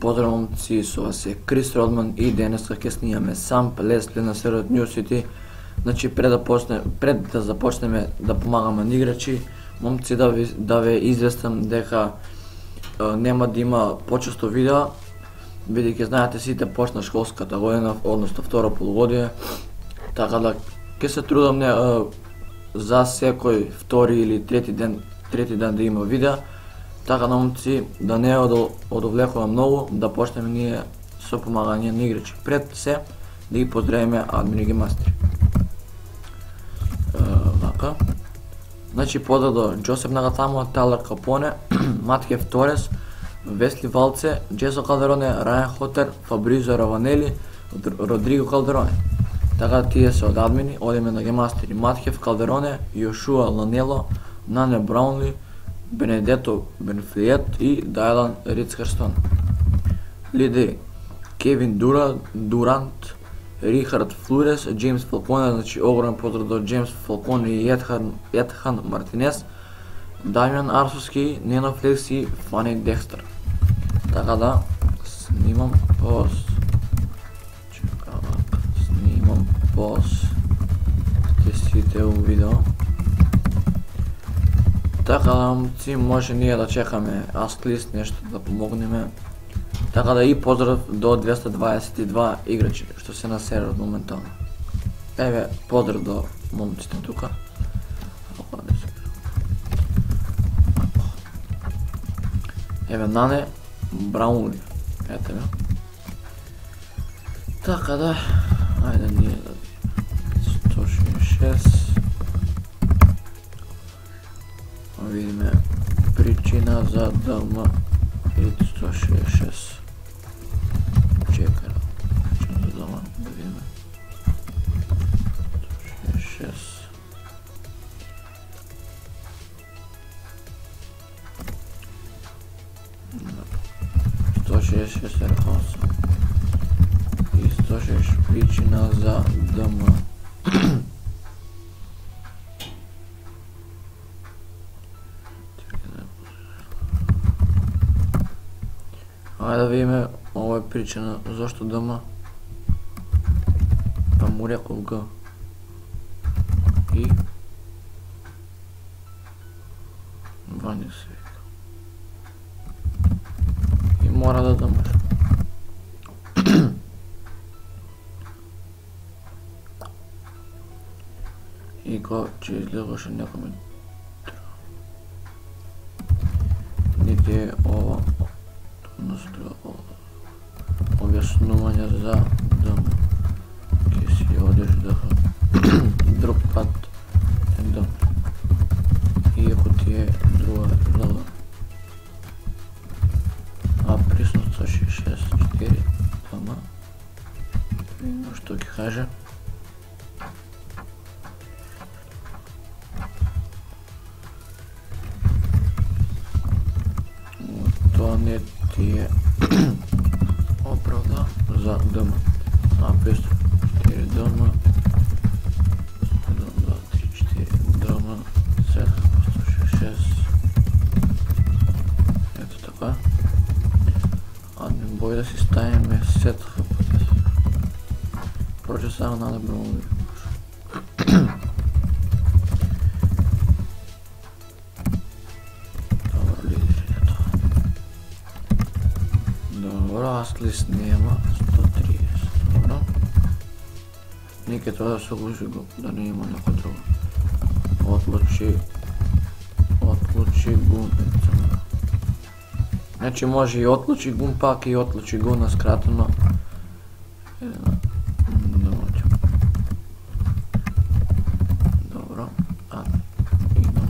Поздрав момци, со вас е Крис Родман и денеска ќе снимаме сам Лесли на серверот New City. Значи пред да започнеме да помагаме на играчи, момци да ве известам дека нема да има почесто видеа, бидејќи знаете сите почна школската година, односно второ полугодие, така да ќе се трудам за секој втори или трети ден да има видеа. Така на момци да не одовлекува многу, да почнеме ние со помагање на играчи. Пред се да ги поздравиме админи ги мастери. Вака. Значи поздрав до Джосеп Нагатамо, Тайлер Капоне, Матхев Торес, Весли Валце, Джесо Калдероне, Рајан Хотер, Фабризо Раванели, Родриго Калдероне. Така тие се од админи, одиме на гемастери. Матхев Калдероне, Јошуа Ланело, Нане Браунли, Бенедето Бенфлиет и Дайлан Рицкарстон. Лидери Кевин Дурант, Рихард Флурес, Джеймс Фалконе, значи огромен поздрав до Джеймс Фалконе и Едхан Мартинес, Дамјан Арсовски, Нено Флекс и Фани Декстер. Така да снимам пост сите у видео. Така да момци, може ние да чекаме Asklist нешто да помогнеме. Така да и поздрав до 222 играчи што се на серверот моментално. Еве поздрав до момците тука. Еве Нане Браунли. Ете ме. Така да, ајде ние да 166. Видиме причина за ДМ и 166. Чекай, причина за ДМ, да видиме 166. е рехоса и 166 причина за ДМ. Ајде да видиме, ова е причина зашто ДМ. Па му реков Г. И Ваня се вика. И мора да дмаш. И го че изгледаше некоме. Нити е ова објаснување за ДМ. Ке си одеш друг пат ДМ. Иако ти е друга ЛЛ. А присно 166 ДМ. Видимо што ќе каже. Тоа не ти е оправда за ДМ. Напист 4 ДМ, 1, 2, 3, 4 ДМ, 166. Ето така. Админ бой да си ставиме сет хпт. Проче само надо брови. Asklist нема 130, добро. Нике тоа да се оглуши го, да не има некој друго. Отлучи гум. Значи може и отлучи гум, пак и отлучи гум на скратено. Добро, идам.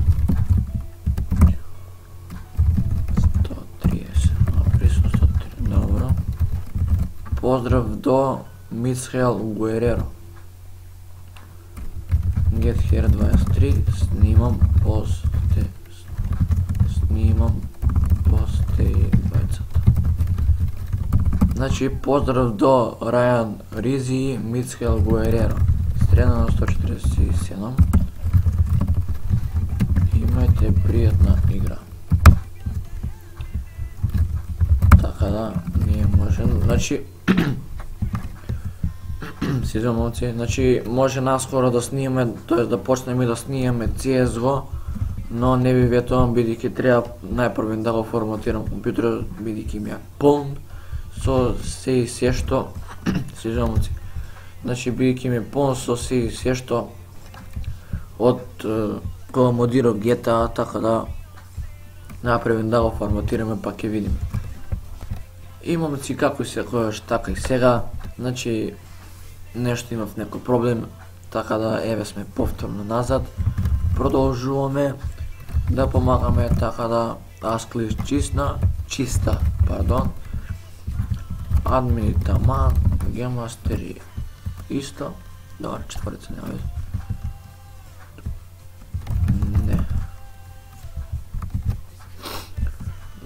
130, наприсно 130, добро. Поздрав до Мисхел Гуереро. Get Here 23, снимам посте и двајцата. Значи поздрав до Рајан Ризи и Мисхел Гуереро. Стрена на 147. Имајте пријатна игра. Така да, Не може, значи се извинувам момци, значи може наскоро да снимаме, т.е. да почнеме да снимаме CSGO, но не ви ветувам бидејќи треба најпрво да го форматирам компјутерот бидејќи ми е полн со се и се што се извинувам момци. Значи бидејќи ми е полн со се и се што од кога модирав GTA, така да направим да го форматираме па ќе видиме. И момци како се којаш така и сега, значи нешто имав некој проблем, така да еве сме повторно назад. Продолжуваме да помагаме така да Ascli чиста, пардон. Админи таман, гейммастери исто. Добре, четворица нема веќе. Не.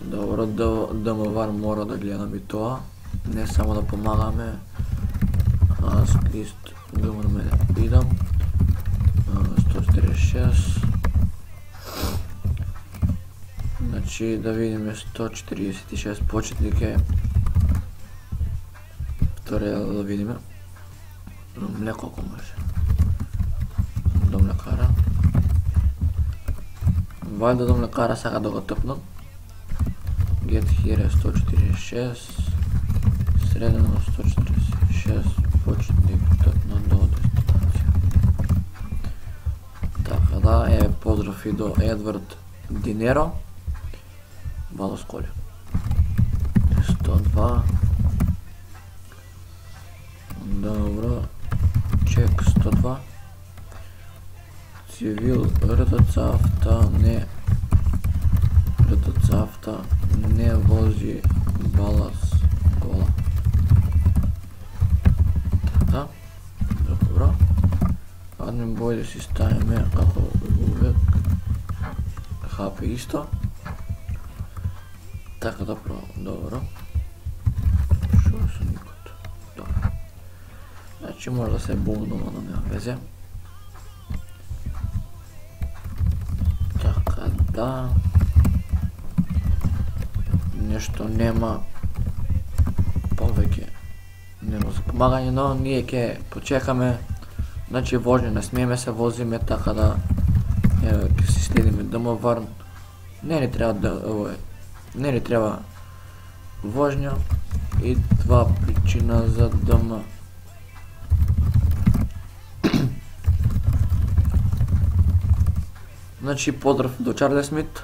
Добро, DMVAR мора да гледаме тоа, не само да помагаме. Асклист, гмрме идам. 146. Значи да видиме 146 почетник е. Втория да видиме. Млеко ако може. До млекара. Вајда до млекара сега да го тъпнам. Get here 146. Средено 146. Почетник тъпна до дестинација. Така да, е поздрав и до Едвард Динеро. Балас коли. 102. Добро. Чек 102. Цивил ртцавта не вози балас кола. Така. Добро. Админ бој да си ставиме како увек. HP исто. Така да добро. Шо со никот. Добро. Значи може да се бунуваме, но нема везе. Така да. Нешто нема повеќе. Нема за помагање, но ние ќе почекаме. Значи вожње не смееме се возиме, така да ќе си следиме DMVAR. Не ни треба вожња и това причина за DM. Значи поздрав до Чарли Смит.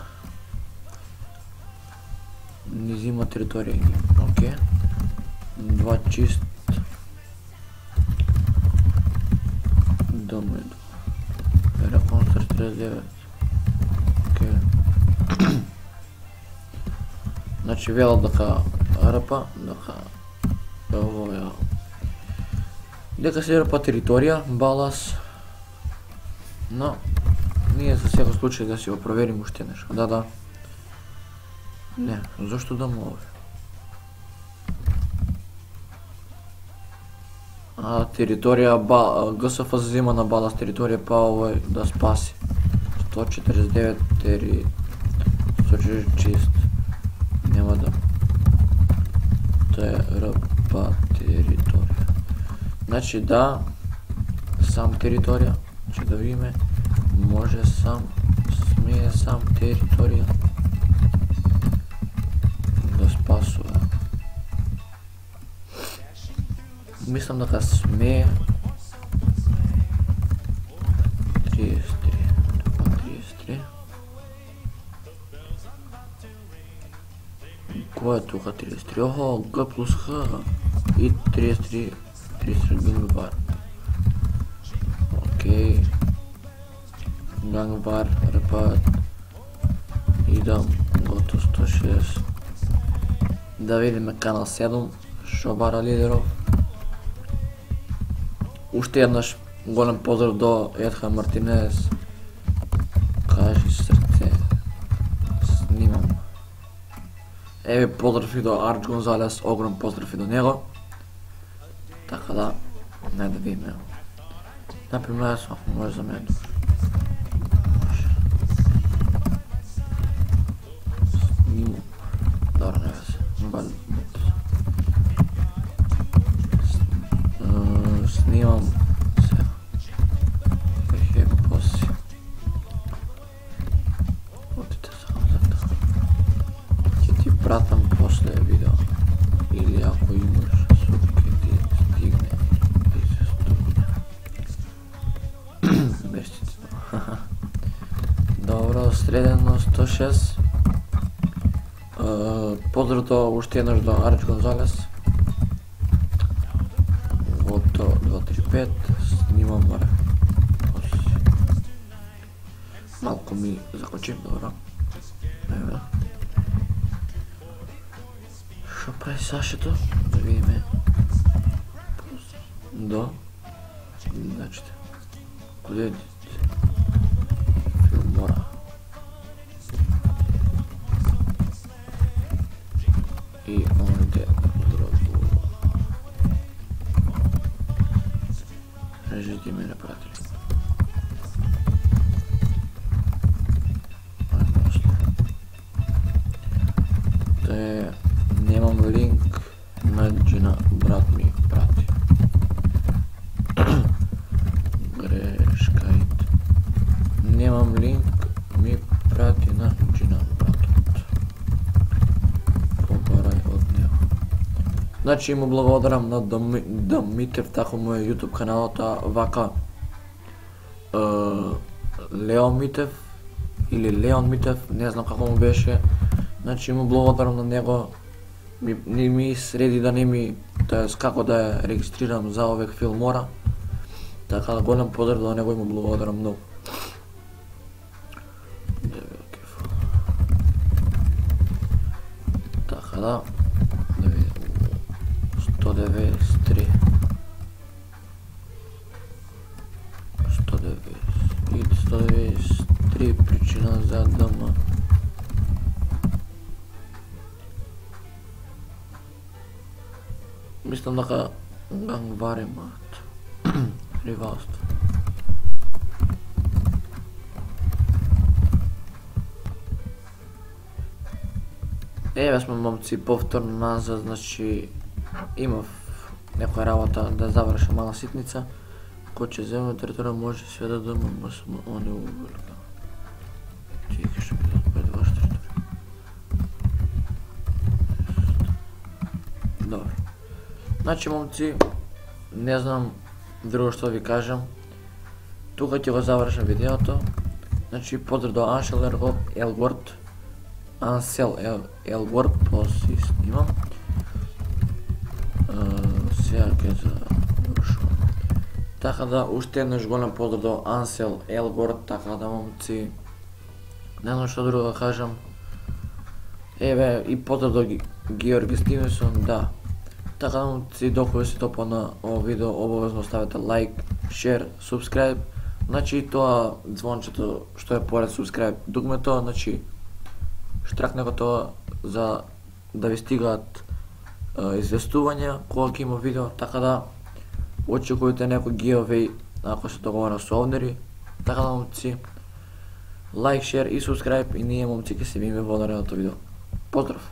Ни зима територија ги. Окей. 2 чист. Дома иду. Реконстр 49. Окей. Значи велат дека РП, дека се РП територија, балас. Но ние за секој случај да си го проверим уште нешто. Да. Не, зашто да му ове? Територија ГСФ зема на балас територија, па овој да спаси. 149 140 чист. Нема да. Тоа е РП територија. Значи да, сам територија, че да видиме, може сам, смее сам територија да спасува. Мислам дека смее 33. Кој е тука 33? Охо, Г плюс Х и 33 ганг-бар. Окей. Ганг-бар, репат. Идам гото 106. Да видиме канал 7, шо бара лидеров. Уште еднаш голем поздрав до Едхан Мартинез. Кажи срце. Снимам. Еве поздрав и до Арч Гонзалес, огром поздрав и до него. Така да, не да видиме. Например, може за мен. Снимам. Добро, не везе. снимам сега. Поси. Отите само за това. Ќе ти пратам после видео. Или ако имаш суп, ќе ти стигне известување. Бештите. Добро, средено 106. Поздрав уште еднаш до Арч Гонзалес. Гото 235, снимам баре. Малко ми закочи, добро. Еве. Шо прави Сашето? Да видиме. До. Значи, куде е Филмора? И онде подробува. Режите ме напратили. Те немам линк на джина, брат ми прати. Грешкајте. Немам линк, ми прати на джина, братот. Побарај од него. Значи му благодарам на Дамитев, тако му е YouTube каналот, а вака Леон Митев или Леон Митев, не знам како му беше. Значи му благодарам на него. Ми среди да не ми, тоест како да ја регистрирам за овек Филмора. Така да голем поздрав до него и му благодарам многу. Така да видим. 193. 193 причина за ДМ. Мислам дека гангваримат. Ривалство. Еве сме момци повторно назад, значи имав некоја работа да завршам мала ситница. Кој ќе земе територија може све да дама, ма они увелика. Тие ќе бидат пред ваша територија. Добро. Значи момци, не знам друго што ви кажам. Тука ќе го завршам видеото. Значи поздрав до Ансел Елгорд. Ансел Елгорд, поси снимам. Сега ќе завршувам. Така да, уште еднаш голем поздрав до Ансел Елгорд, така да момци. Не знам што друго да кажам. Еве и поздрав до Георги Стивенсон, да. Така да момци, доколку се топа на ово видео, обавезно ставете лайк, шер, субскрайб. Значи тоа звончето што е поред субскрайб дугмето, значи штракне го тоа за да ви стигаат известувања кога ќе има видео, така да очекувате некој giveaway ако се договара со овнери. Така да момци, лайк, шер и субскрайб и ние момци ќе се видиме во наредното видео. Поздрав!